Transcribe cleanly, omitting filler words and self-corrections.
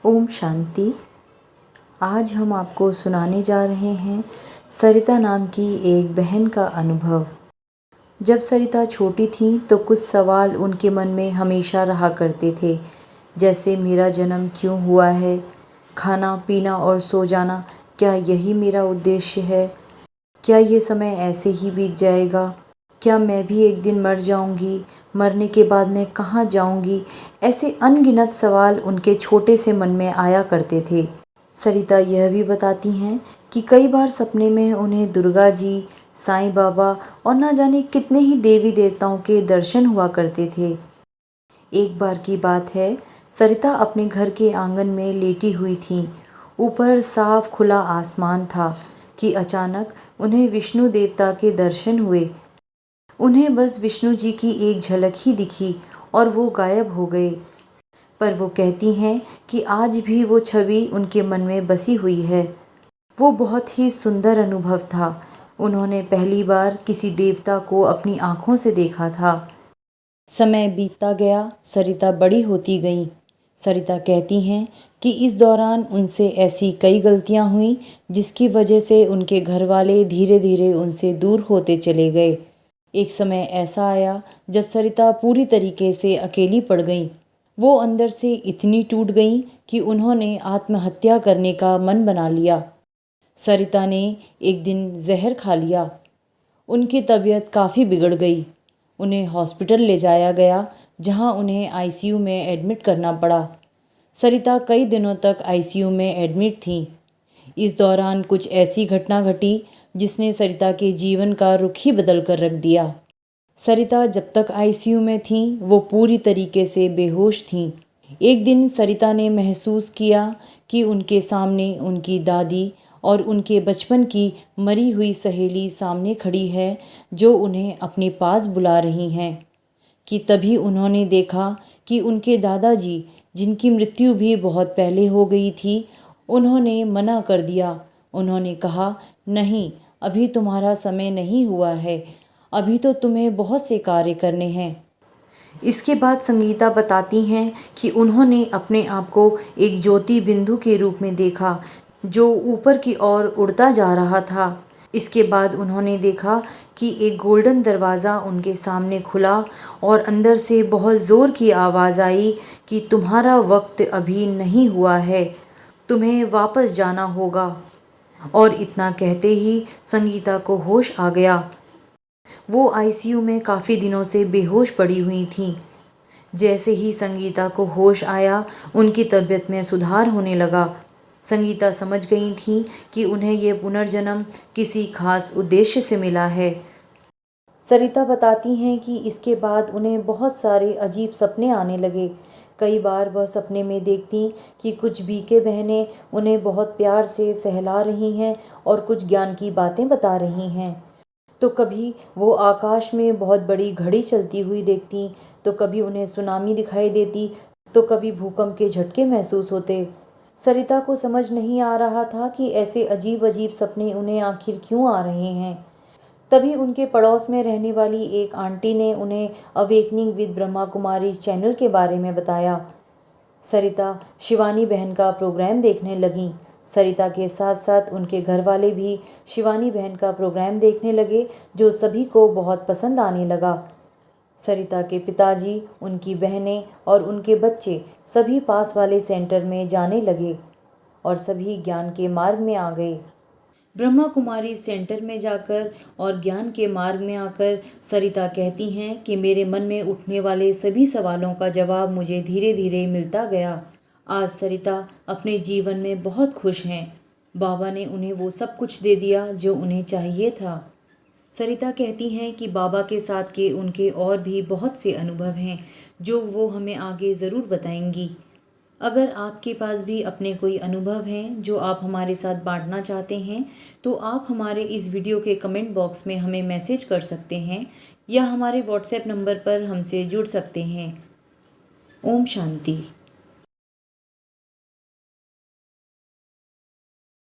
ओम शांति। आज हम आपको सुनाने जा रहे हैं सरिता नाम की एक बहन का अनुभव। जब सरिता छोटी थी तो कुछ सवाल उनके मन में हमेशा रहा करते थे, जैसे मेरा जन्म क्यों हुआ है, खाना पीना और सो जाना, क्या यही मेरा उद्देश्य है, क्या ये समय ऐसे ही बीत जाएगा, क्या मैं भी एक दिन मर जाऊंगी, मरने के बाद मैं कहाँ जाऊंगी। ऐसे अनगिनत सवाल उनके छोटे से मन में आया करते थे। सरिता यह भी बताती हैं कि कई बार सपने में उन्हें दुर्गा जी, साईं बाबा और ना जाने कितने ही देवी देवताओं के दर्शन हुआ करते थे। एक बार की बात है, सरिता अपने घर के आंगन में लेटी हुई थी। ऊपर साफ खुला आसमान था कि अचानक उन्हें विष्णु देवता के दर्शन हुए। उन्हें बस विष्णु जी की एक झलक ही दिखी और वो गायब हो गए। पर वो कहती हैं कि आज भी वो छवि उनके मन में बसी हुई है। वो बहुत ही सुंदर अनुभव था। उन्होंने पहली बार किसी देवता को अपनी आंखों से देखा था। समय बीतता गया, सरिता बड़ी होती गई। सरिता कहती हैं कि इस दौरान उनसे ऐसी कई गलतियां हुई जिसकी वजह से उनके घर वाले धीरे धीरे उनसे दूर होते चले गए। एक समय ऐसा आया जब सरिता पूरी तरीके से अकेली पड़ गई। वो अंदर से इतनी टूट गई कि उन्होंने आत्महत्या करने का मन बना लिया। सरिता ने एक दिन जहर खा लिया। उनकी तबीयत काफ़ी बिगड़ गई। उन्हें हॉस्पिटल ले जाया गया, जहां उन्हें आईसीयू में एडमिट करना पड़ा। सरिता कई दिनों तक आईसीयू में एडमिट थी। इस दौरान कुछ ऐसी घटना घटी जिसने सरिता के जीवन का रुख ही बदल कर रख दिया। सरिता जब तक आईसीयू में थीं, वो पूरी तरीके से बेहोश थीं। एक दिन सरिता ने महसूस किया कि उनके सामने उनकी दादी और उनके बचपन की मरी हुई सहेली सामने खड़ी है, जो उन्हें अपने पास बुला रही हैं। कि तभी उन्होंने देखा कि उनके दादाजी, जिनकी मृत्यु भी बहुत पहले हो गई थी, उन्होंने मना कर दिया। उन्होंने कहा, नहीं, अभी तुम्हारा समय नहीं हुआ है, अभी तो तुम्हें बहुत से कार्य करने हैं। इसके बाद संगीता बताती हैं कि उन्होंने अपने आप को एक ज्योति बिंदु के रूप में देखा, जो ऊपर की ओर उड़ता जा रहा था। इसके बाद उन्होंने देखा कि एक गोल्डन दरवाज़ा उनके सामने खुला और अंदर से बहुत ज़ोर की आवाज़ आई कि तुम्हारा वक्त अभी नहीं हुआ है, तुम्हें वापस जाना होगा। और इतना कहते ही संगीता को होश आ गया। वो आईसीयू में काफ़ी दिनों से बेहोश पड़ी हुई थीं। जैसे ही संगीता को होश आया, उनकी तबीयत में सुधार होने लगा। संगीता समझ गई थीं कि उन्हें ये पुनर्जन्म किसी खास उद्देश्य से मिला है। सरिता बताती हैं कि इसके बाद उन्हें बहुत सारे अजीब सपने आने लगे। कई बार वह सपने में देखती कि कुछ बीके बहनें उन्हें बहुत प्यार से सहला रही हैं और कुछ ज्ञान की बातें बता रही हैं। तो कभी वो आकाश में बहुत बड़ी घड़ी चलती हुई देखती, तो कभी उन्हें सुनामी दिखाई देती, तो कभी भूकंप के झटके महसूस होते। सरिता को समझ नहीं आ रहा था कि ऐसे अजीब अजीब सपने उन्हें आखिर क्यों आ रहे हैं। तभी उनके पड़ोस में रहने वाली एक आंटी ने उन्हें awakening with Brahma Kumari channel के बारे में बताया। सरिता शिवानी बहन का प्रोग्राम देखने लगीं। सरिता के साथ साथ उनके घर वाले भी शिवानी बहन का प्रोग्राम देखने लगे, जो सभी को बहुत पसंद आने लगा। सरिता के पिताजी, उनकी बहनें और उनके बच्चे सभी पास वाले सेंटर में जाने लगे और सभी ज्ञान के मार्ग में आ गए। ब्रह्मा कुमारी सेंटर में जाकर और ज्ञान के मार्ग में आकर सरिता कहती हैं कि मेरे मन में उठने वाले सभी सवालों का जवाब मुझे धीरे धीरे मिलता गया। आज सरिता अपने जीवन में बहुत खुश हैं। बाबा ने उन्हें वो सब कुछ दे दिया जो उन्हें चाहिए था। सरिता कहती हैं कि बाबा के साथ के उनके और भी बहुत से अनुभव हैं, जो वो हमें आगे ज़रूर बताएंगी। अगर आपके पास भी अपने कोई अनुभव हैं जो आप हमारे साथ बांटना चाहते हैं, तो आप हमारे इस वीडियो के कमेंट बॉक्स में हमें मैसेज कर सकते हैं या हमारे व्हाट्सएप नंबर पर हमसे जुड़ सकते हैं। ओम शांति।